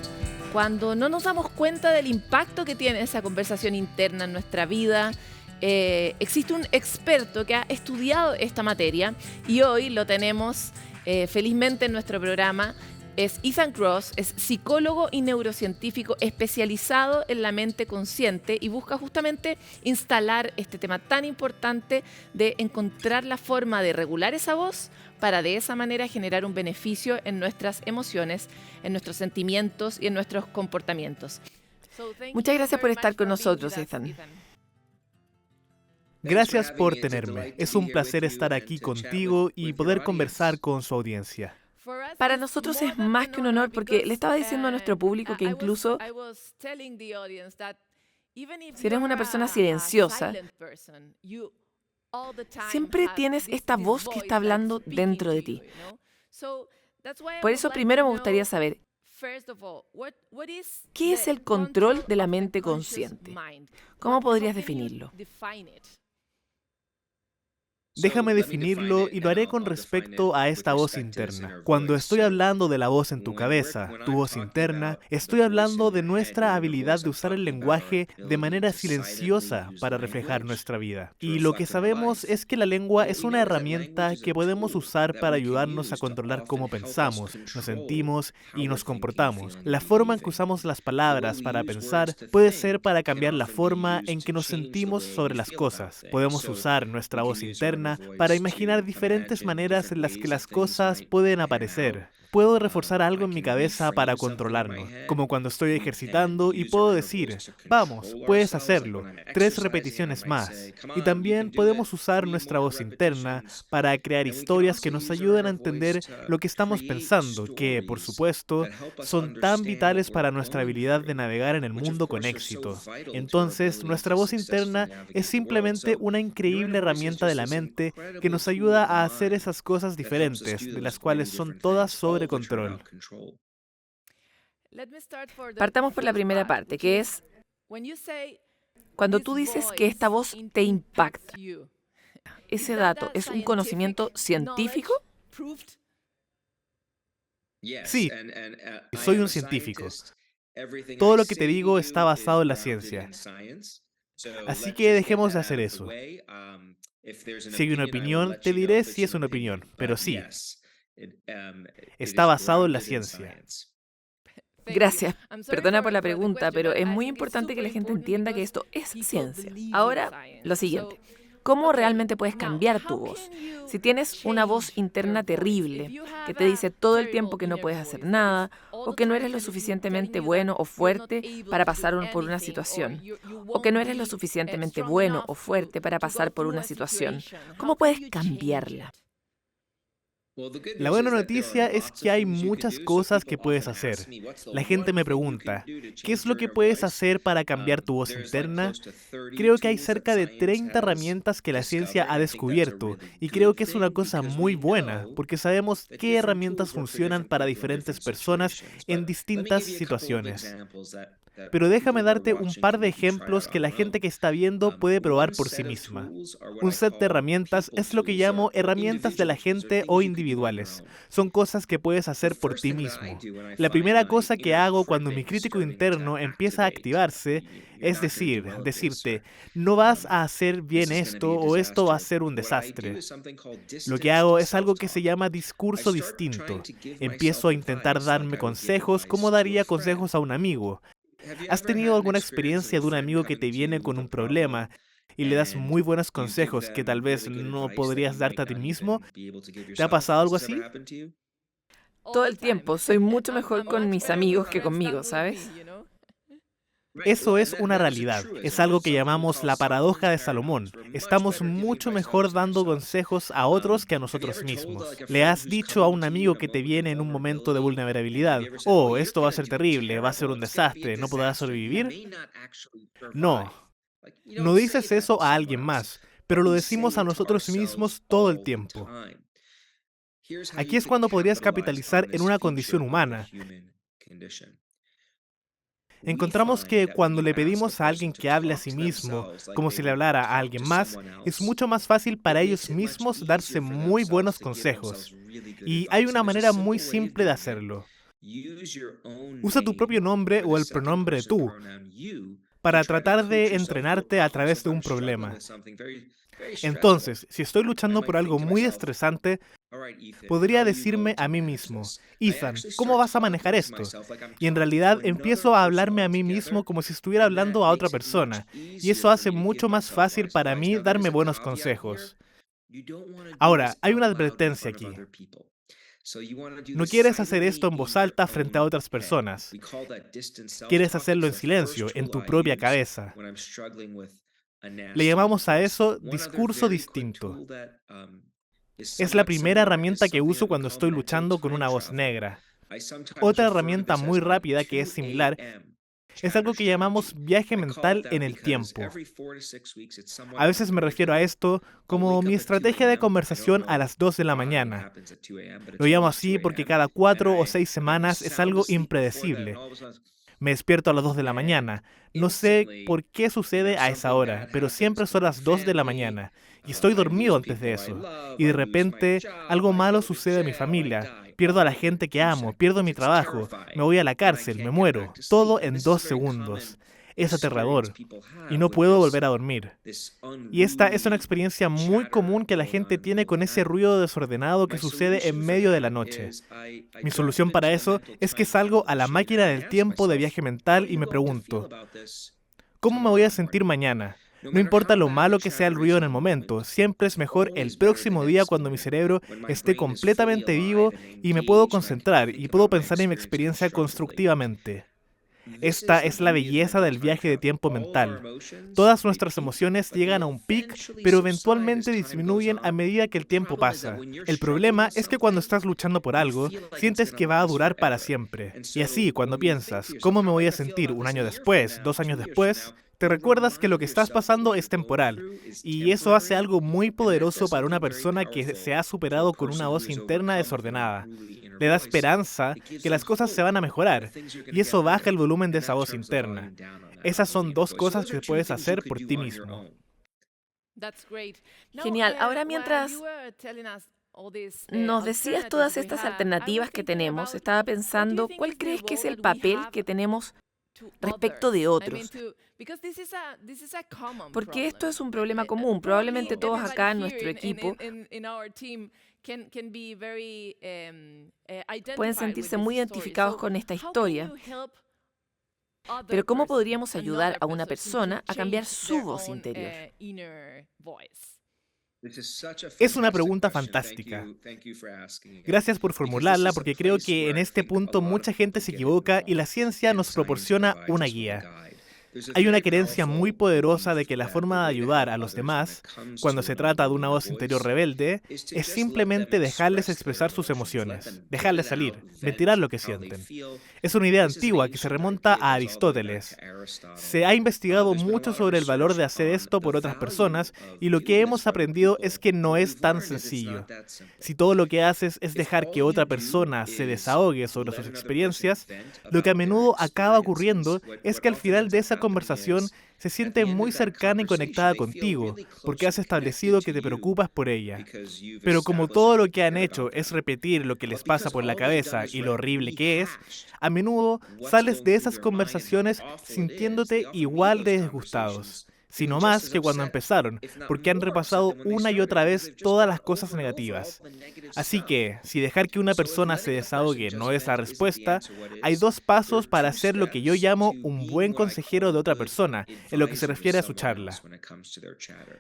B: Cuando no nos damos cuenta del impacto que tiene esa conversación interna en nuestra vida. Existe un experto que ha estudiado esta materia y hoy lo tenemos felizmente en nuestro programa. Es Ethan Kross, es psicólogo y neurocientífico especializado en la mente consciente y busca justamente instalar este tema tan importante de encontrar la forma de regular esa voz para de esa manera generar un beneficio en nuestras emociones, en nuestros sentimientos y en nuestros comportamientos. Muchas gracias por estar con nosotros, Ethan.
L: Gracias por tenerme. Es un placer estar aquí contigo y poder conversar con su audiencia.
B: Para nosotros es más que un honor porque le estaba diciendo a nuestro público que incluso si eres una persona silenciosa, siempre tienes esta voz que está hablando dentro de ti. Por eso primero me gustaría saber, ¿qué es el control de la mente consciente? ¿Cómo podrías definirlo?
L: Déjame definirlo y lo haré con respecto a esta voz interna. Cuando estoy hablando de la voz en tu cabeza, tu voz interna, estoy hablando de nuestra habilidad de usar el lenguaje de manera silenciosa para reflejar nuestra vida. Y lo que sabemos es que la lengua es una herramienta que podemos usar para ayudarnos a controlar cómo pensamos, nos sentimos y nos comportamos. La forma en que usamos las palabras para pensar puede ser para cambiar la forma en que nos sentimos sobre las cosas. Podemos usar nuestra voz interna para imaginar diferentes maneras en las que las cosas pueden aparecer. Puedo reforzar algo en mi cabeza para controlarnos, como cuando estoy ejercitando y puedo decir, vamos, puedes hacerlo, 3 repeticiones más. Y también podemos usar nuestra voz interna para crear historias que nos ayuden a entender lo que estamos pensando, que, por supuesto, son tan vitales para nuestra habilidad de navegar en el mundo con éxito. Entonces, nuestra voz interna es simplemente una increíble herramienta de la mente que nos ayuda a hacer esas cosas diferentes, de las cuales son todas sobre control.
B: Partamos por la primera parte, que es cuando tú dices que esta voz te impacta. ¿Ese dato es un conocimiento científico?
L: Sí, soy un científico. Todo lo que te digo está basado en la ciencia. Así que dejemos de hacer eso. Si hay una opinión, te diré si es una opinión, pero sí. Está basado en la ciencia.
B: Gracias. Perdona por la pregunta, pero es muy importante que la gente entienda que esto es ciencia. Ahora, lo siguiente. ¿Cómo realmente puedes cambiar tu voz? Si tienes una voz interna terrible, que te dice todo el tiempo que no puedes hacer nada, o que no eres lo suficientemente bueno o fuerte para pasar por una situación, o que no eres lo suficientemente bueno o fuerte para pasar por una situación, ¿cómo puedes cambiarla?
L: La buena noticia es que hay muchas cosas que puedes hacer. La gente me pregunta, ¿qué es lo que puedes hacer para cambiar tu voz interna? Creo que hay cerca de 30 herramientas que la ciencia ha descubierto y creo que es una cosa muy buena porque sabemos qué herramientas funcionan para diferentes personas en distintas situaciones. Pero déjame darte un par de ejemplos que la gente que está viendo puede probar por sí misma. Un set de herramientas es lo que llamo herramientas de la gente o individuales. Son cosas que puedes hacer por ti mismo. La primera cosa que hago cuando mi crítico interno empieza a activarse es decirte, no vas a hacer bien esto o esto va a ser un desastre. Lo que hago es algo que se llama discurso distinto. Empiezo a intentar darme consejos como daría consejos a un amigo. ¿Has tenido alguna experiencia de un amigo que te viene con un problema y le das muy buenos consejos que tal vez no podrías darte a ti mismo? ¿Te ha pasado algo así?
B: Todo el tiempo. Soy mucho mejor con mis amigos que conmigo, ¿sabes?
L: Eso es una realidad. Es algo que llamamos la paradoja de Salomón. Estamos mucho mejor dando consejos a otros que a nosotros mismos. ¿Le has dicho a un amigo que te viene en un momento de vulnerabilidad, oh, esto va a ser terrible, va a ser un desastre, no podrás sobrevivir? No. No dices eso a alguien más, pero lo decimos a nosotros mismos todo el tiempo. Aquí es cuando podrías capitalizar en una condición humana. Encontramos que cuando le pedimos a alguien que hable a sí mismo, como si le hablara a alguien más, es mucho más fácil para ellos mismos darse muy buenos consejos. Y hay una manera muy simple de hacerlo. Usa tu propio nombre o el pronombre tú para tratar de entrenarte a través de un problema. Entonces, si estoy luchando por algo muy estresante, podría decirme a mí mismo, Ethan, ¿cómo vas a manejar esto? Y en realidad empiezo a hablarme a mí mismo como si estuviera hablando a otra persona, y eso hace mucho más fácil para mí darme buenos consejos. Ahora, hay una advertencia aquí. No quieres hacer esto en voz alta frente a otras personas. Quieres hacerlo en silencio, en tu propia cabeza. Le llamamos a eso discurso distinto. Es la primera herramienta que uso cuando estoy luchando con una voz negra. Otra herramienta muy rápida que es similar es algo que llamamos viaje mental en el tiempo. A veces me refiero a esto como mi estrategia de conversación a las 2 de la mañana. Lo llamo así porque cada 4 o 6 semanas es algo impredecible. Me despierto a las 2 de la mañana. No sé por qué sucede a esa hora, pero siempre son las 2 de la mañana. Y estoy dormido antes de eso. Y de repente, algo malo sucede a mi familia. Pierdo a la gente que amo, pierdo mi trabajo, me voy a la cárcel, me muero. Todo en 2 segundos. Es aterrador. Y no puedo volver a dormir. Y esta es una experiencia muy común que la gente tiene con ese ruido desordenado que sucede en medio de la noche. Mi solución para eso es que salgo a la máquina del tiempo de viaje mental y me pregunto, ¿cómo me voy a sentir mañana? No importa lo malo que sea el ruido en el momento, siempre es mejor el próximo día cuando mi cerebro esté completamente vivo y me puedo concentrar y puedo pensar en mi experiencia constructivamente. Esta es la belleza del viaje de tiempo mental. Todas nuestras emociones llegan a un pic, pero eventualmente disminuyen a medida que el tiempo pasa. El problema es que cuando estás luchando por algo, sientes que va a durar para siempre. Y así, cuando piensas, ¿cómo me voy a sentir un año después, 2 años después? Te recuerdas que lo que estás pasando es temporal, y eso hace algo muy poderoso para una persona que se ha superado con una voz interna desordenada. Le da esperanza que las cosas se van a mejorar, y eso baja el volumen de esa voz interna. Esas son 2 cosas que puedes hacer por ti mismo.
B: Genial. Ahora mientras nos decías todas estas alternativas que tenemos, estaba pensando, ¿cuál crees que es el papel que tenemos respecto de otros? Porque esto es un problema común. Probablemente todos acá en nuestro equipo pueden sentirse muy identificados con esta historia. Pero ¿cómo podríamos ayudar a una persona a cambiar su voz interior?
L: Es una pregunta fantástica. Gracias por formularla porque creo que en este punto mucha gente se equivoca y la ciencia nos proporciona una guía. Hay una creencia muy poderosa de que la forma de ayudar a los demás, cuando se trata de una voz interior rebelde, es simplemente dejarles expresar sus emociones, dejarles salir, ventilar lo que sienten. Es una idea antigua que se remonta a Aristóteles. Se ha investigado mucho sobre el valor de hacer esto por otras personas y lo que hemos aprendido es que no es tan sencillo. Si todo lo que haces es dejar que otra persona se desahogue sobre sus experiencias, lo que a menudo acaba ocurriendo es que al final de esa conversación se siente muy cercana y conectada contigo, porque has establecido que te preocupas por ella. Pero como todo lo que han hecho es repetir lo que les pasa por la cabeza y lo horrible que es, a menudo sales de esas conversaciones sintiéndote igual de disgustados, sino más que cuando empezaron, porque han repasado una y otra vez todas las cosas negativas. Así que, si dejar que una persona se desahogue no es la respuesta, hay dos pasos para hacer lo que yo llamo un buen consejero de otra persona, en lo que se refiere a su charla.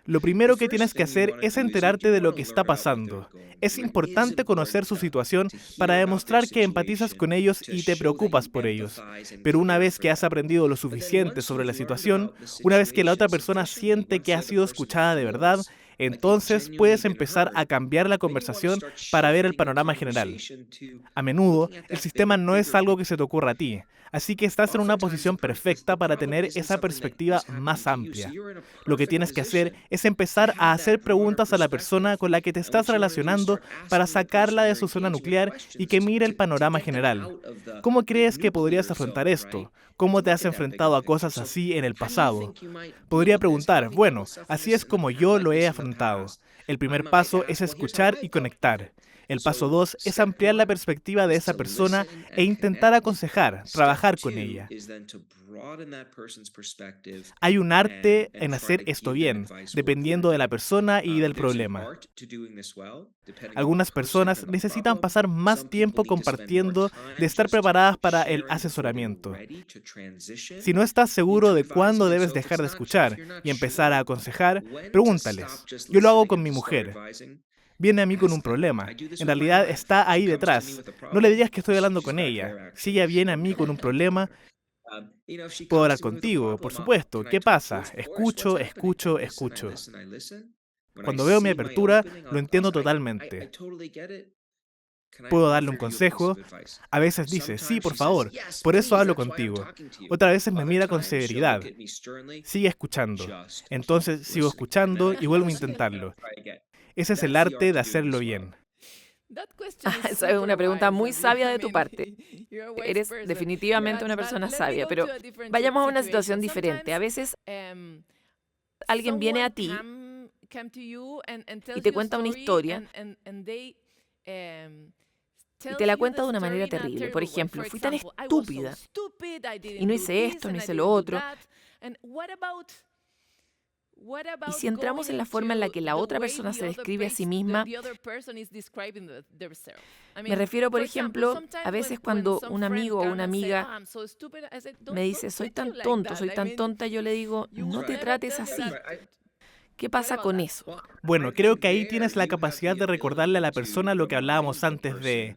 L: Lo primero que tienes que hacer es enterarte de lo que está pasando. Es importante conocer su situación para demostrar que empatizas con ellos y te preocupas por ellos. Pero una vez que has aprendido lo suficiente sobre la situación, una vez que la otra persona siente que ha sido escuchada de verdad, entonces puedes empezar a cambiar la conversación para ver el panorama general. A menudo, el sistema no es algo que se te ocurra a ti, así que estás en una posición perfecta para tener esa perspectiva más amplia. Lo que tienes que hacer es empezar a hacer preguntas a la persona con la que te estás relacionando para sacarla de su zona nuclear y que mire el panorama general. ¿Cómo crees que podrías afrontar esto? ¿Cómo te has enfrentado a cosas así en el pasado? Podría preguntar, bueno, así es como yo lo he afrontado. El primer paso es escuchar y conectar. El paso 2 es ampliar la perspectiva de esa persona e intentar aconsejar, trabajar con ella. Hay un arte en hacer esto bien, dependiendo de la persona y del problema. Algunas personas necesitan pasar más tiempo compartiendo de estar preparadas para el asesoramiento. Si no estás seguro de cuándo debes dejar de escuchar y empezar a aconsejar, pregúntales. Yo lo hago con mi mujer. Viene a mí con un problema. En realidad está ahí detrás. No le digas que estoy hablando con ella. Si ella viene a mí con un problema, puedo hablar contigo, por supuesto. ¿Qué pasa? Escucho. Cuando veo mi apertura, lo entiendo totalmente. Puedo darle un consejo. A veces dice, sí, por favor, por eso hablo contigo. Otras veces me mira con severidad. Sigue escuchando. Entonces sigo escuchando y vuelvo a intentarlo. Ese es el arte de hacerlo bien.
B: Esa es una pregunta muy sabia de tu parte. Eres definitivamente una persona sabia, pero vayamos a una situación diferente. A veces alguien viene a ti y te cuenta una historia y te la cuenta de una manera terrible. Por ejemplo, fui tan estúpida y no hice esto, no hice lo otro. Y si entramos en la forma en la que la otra persona se describe a sí misma, me refiero, por ejemplo, a veces cuando un amigo o una amiga me dice, soy tan tonto, soy tan tonta, yo le digo, no te trates así. ¿Qué pasa con eso?
L: Bueno, creo que ahí tienes la capacidad de recordarle a la persona lo que hablábamos antes de...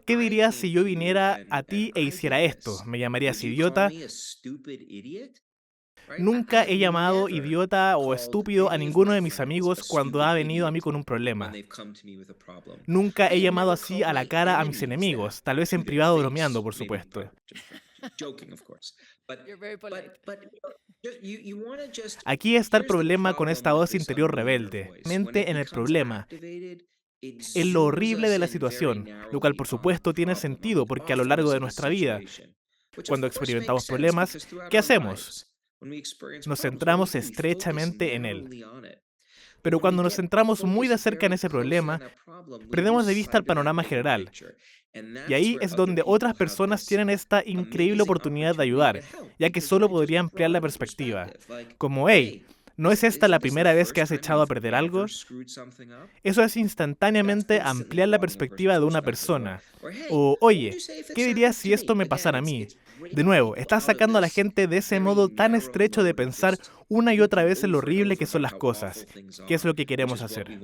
L: ¿Qué dirías si yo viniera a ti e hiciera esto? ¿Me llamarías idiota? Nunca he llamado idiota o estúpido a ninguno de mis amigos cuando ha venido a mí con un problema. Nunca he llamado así a la cara a mis enemigos, tal vez en privado bromeando, por supuesto. Aquí está el problema con esta voz interior rebelde. Mente en el problema. Es lo horrible de la situación, lo cual por supuesto tiene sentido porque a lo largo de nuestra vida, cuando experimentamos problemas, ¿qué hacemos? Nos centramos estrechamente en él. Pero cuando nos centramos muy de cerca en ese problema, perdemos de vista el panorama general. Y ahí es donde otras personas tienen esta increíble oportunidad de ayudar, ya que solo podría ampliar la perspectiva. Como, hey, ¿No es esta la primera vez que has echado a perder algo? Eso es instantáneamente ampliar la perspectiva de una persona. O, oye, ¿qué dirías si esto me pasara a mí? De nuevo, estás sacando a la gente de ese modo tan estrecho de pensar una y otra vez en lo horrible que son las cosas. ¿Qué es lo que queremos hacer?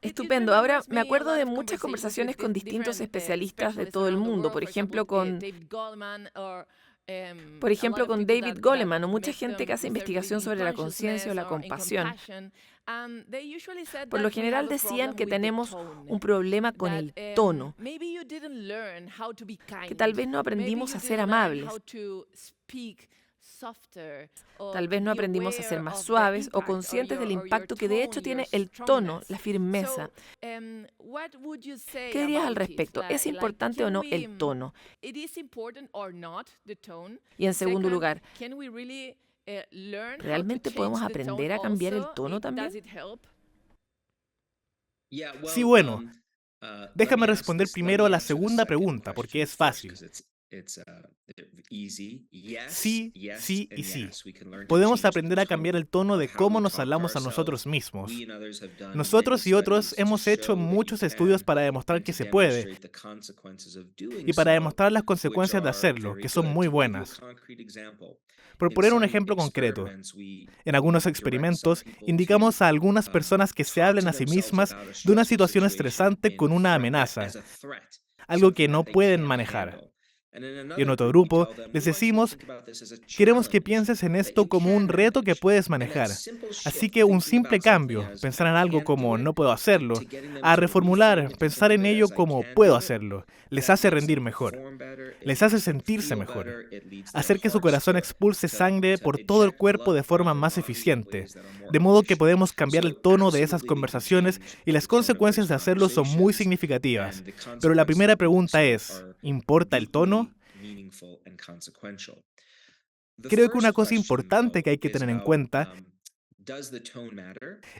B: Estupendo. Ahora me acuerdo de muchas conversaciones con distintos especialistas de todo el mundo, por ejemplo con David Goleman o mucha gente que hace investigación sobre la conciencia o la compasión. Por lo general decían que tenemos un problema con el tono, que tal vez no aprendimos a ser amables, tal vez no aprendimos a ser más suaves o conscientes del impacto que de hecho tiene el tono, la firmeza. ¿Qué dirías al respecto? ¿Es importante o no el tono? Y en segundo lugar, ¿realmente podemos aprender a cambiar el tono también?
L: Sí, bueno. Déjame responder primero a la segunda pregunta, porque es fácil. Sí, sí y sí. Podemos aprender a cambiar el tono de cómo nos hablamos a nosotros mismos. Nosotros y otros hemos hecho muchos estudios para demostrar que se puede y para demostrar las consecuencias de hacerlo, que son muy buenas. Por poner un ejemplo concreto, en algunos experimentos indicamos a algunas personas que se hablen a sí mismas de una situación estresante con una amenaza, algo que no pueden manejar. Y en otro grupo les decimos, queremos que pienses en esto como un reto que puedes manejar. Así que un simple cambio, pensar en algo como no puedo hacerlo, a reformular, pensar en ello como puedo hacerlo, les hace rendir mejor, les hace sentirse mejor, hacer que su corazón expulse sangre por todo el cuerpo de forma más eficiente, de modo que podemos cambiar el tono de esas conversaciones y las consecuencias de hacerlo son muy significativas. Pero la primera pregunta es, ¿importa el tono? Creo que una cosa importante que hay que tener en cuenta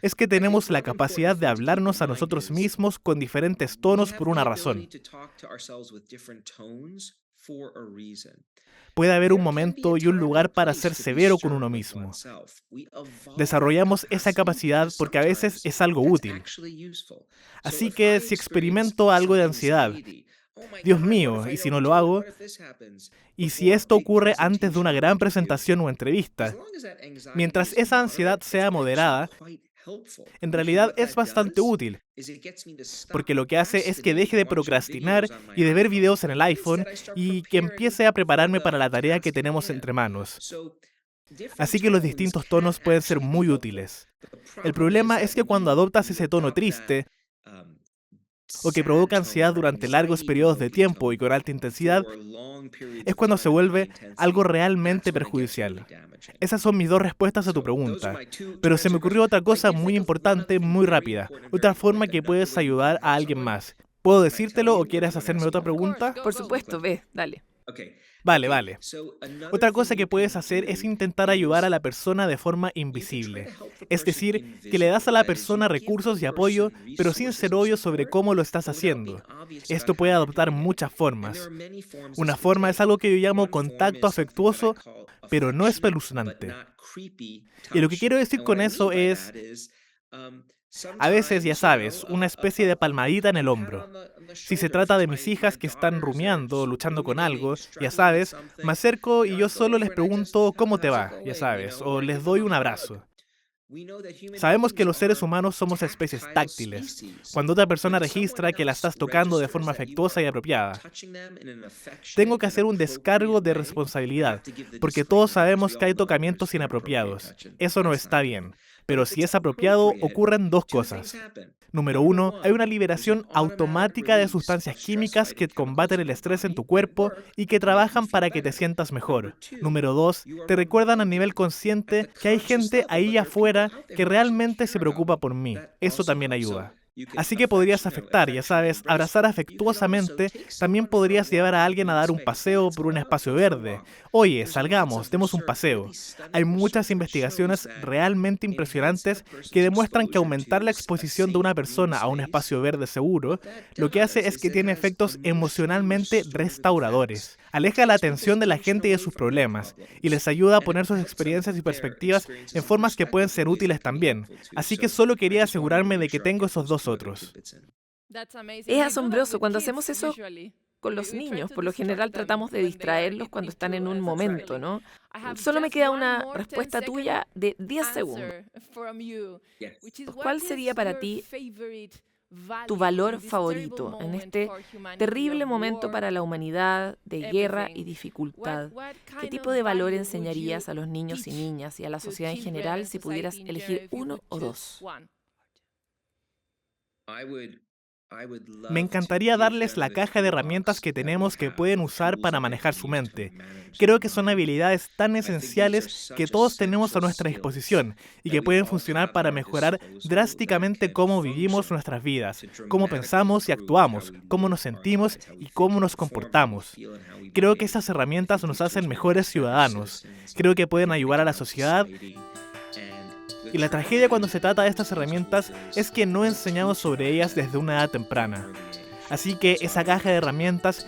L: es que tenemos la capacidad de hablarnos a nosotros mismos con diferentes tonos por una razón. Puede haber un momento y un lugar para ser severo con uno mismo. Desarrollamos esa capacidad porque a veces es algo útil. Así que si experimento algo de ansiedad, Dios mío, ¿y si no lo hago? ¿Y si esto ocurre antes de una gran presentación o entrevista? Mientras esa ansiedad sea moderada, en realidad es bastante útil, porque lo que hace es que deje de procrastinar y de ver videos en el iPhone y que empiece a prepararme para la tarea que tenemos entre manos. Así que los distintos tonos pueden ser muy útiles. El problema es que cuando adoptas ese tono triste, o que provoca ansiedad durante largos periodos de tiempo y con alta intensidad, es cuando se vuelve algo realmente perjudicial. Esas son mis dos respuestas a tu pregunta. Pero se me ocurrió otra cosa muy importante, muy rápida. Otra forma que puedes ayudar a alguien más. ¿Puedo decírtelo o quieres hacerme otra pregunta?
B: Por supuesto, ve, dale.
L: Vale. Otra cosa que puedes hacer es intentar ayudar a la persona de forma invisible. Es decir, que le das a la persona recursos y apoyo, pero sin ser obvio sobre cómo lo estás haciendo. Esto puede adoptar muchas formas. Una forma es algo que yo llamo contacto afectuoso, pero no espeluznante. Y lo que quiero decir con eso es, a veces, ya sabes, una especie de palmadita en el hombro. Si se trata de mis hijas que están rumiando, luchando con algo, ya sabes, me acerco y yo solo les pregunto cómo te va, ya sabes, o les doy un abrazo. Sabemos que los seres humanos somos especies táctiles. Cuando otra persona registra que la estás tocando de forma afectuosa y apropiada, tengo que hacer un descargo de responsabilidad, porque todos sabemos que hay tocamientos inapropiados. Eso no está bien. Pero si es apropiado, ocurren dos cosas. Número 1, hay una liberación automática de sustancias químicas que combaten el estrés en tu cuerpo y que trabajan para que te sientas mejor. Número 2, te recuerdan a nivel consciente que hay gente ahí afuera que realmente se preocupa por mí. Eso también ayuda. Así que podrías afectar, ya sabes, abrazar afectuosamente. También podrías llevar a alguien a dar un paseo por un espacio verde. Oye, salgamos, demos un paseo. Hay muchas investigaciones realmente impresionantes que demuestran que aumentar la exposición de una persona a un espacio verde seguro, lo que hace es que tiene efectos emocionalmente restauradores. Aleja la atención de la gente y de sus problemas, y les ayuda a poner sus experiencias y perspectivas en formas que pueden ser útiles también. Así que solo quería asegurarme de que tengo esos dos otros.
B: Es asombroso cuando hacemos eso con los niños. Por lo general tratamos de distraerlos cuando están en un momento, ¿no? Solo me queda una respuesta tuya de 10 segundos. ¿Cuál sería para ti tu valor favorito en este terrible momento para la humanidad de guerra y dificultad? ¿Qué tipo de valor enseñarías a los niños y niñas y a la sociedad en general si pudieras elegir uno o dos?
L: Me encantaría darles la caja de herramientas que tenemos que pueden usar para manejar su mente. Creo que son habilidades tan esenciales que todos tenemos a nuestra disposición y que pueden funcionar para mejorar drásticamente cómo vivimos nuestras vidas, cómo pensamos y actuamos, cómo nos sentimos y cómo nos comportamos. Creo que esas herramientas nos hacen mejores ciudadanos. Creo que pueden ayudar a la sociedad. Y la tragedia cuando se trata de estas herramientas es que no enseñamos sobre ellas desde una edad temprana. Así que esa caja de herramientas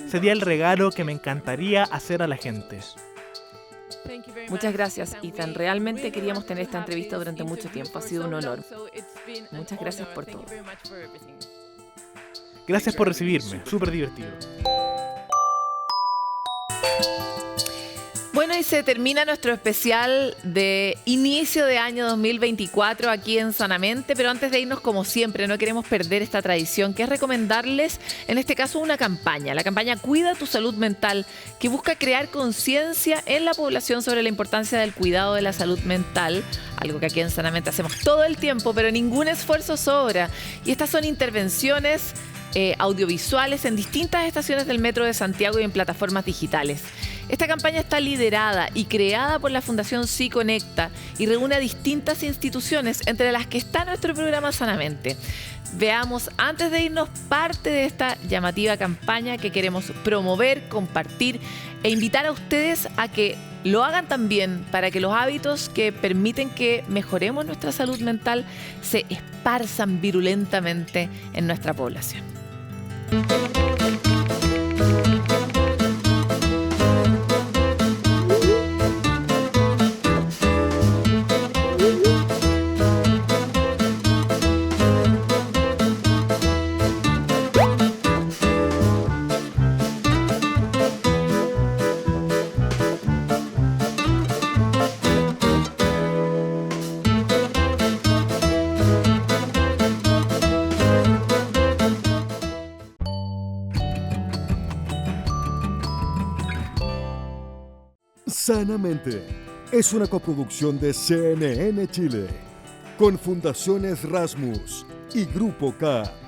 L: sería el regalo que me encantaría hacer a la gente.
B: Muchas gracias, Ethan. Realmente queríamos tener esta entrevista durante mucho tiempo. Ha sido un honor. Muchas gracias por todo.
L: Gracias por recibirme. Súper divertido.
B: Bueno, y se termina nuestro especial de inicio de año 2024 aquí en Sanamente, pero antes de irnos, como siempre, no queremos perder esta tradición, que es recomendarles, en este caso, una campaña. La campaña Cuida tu Salud Mental, que busca crear conciencia en la población sobre la importancia del cuidado de la salud mental, algo que aquí en Sanamente hacemos todo el tiempo, pero ningún esfuerzo sobra. Y estas son intervenciones audiovisuales en distintas estaciones del Metro de Santiago y en plataformas digitales. Esta campaña está liderada y creada por la Fundación Sí Conecta y reúne a distintas instituciones, entre las que está nuestro programa Sanamente. Veamos, antes de irnos, parte de esta llamativa campaña que queremos promover, compartir e invitar a ustedes a que lo hagan también, para que los hábitos que permiten que mejoremos nuestra salud mental se esparzan virulentamente en nuestra población.
A: Sanamente es una coproducción de CNN Chile con Fundaciones Rasmus y Grupo K.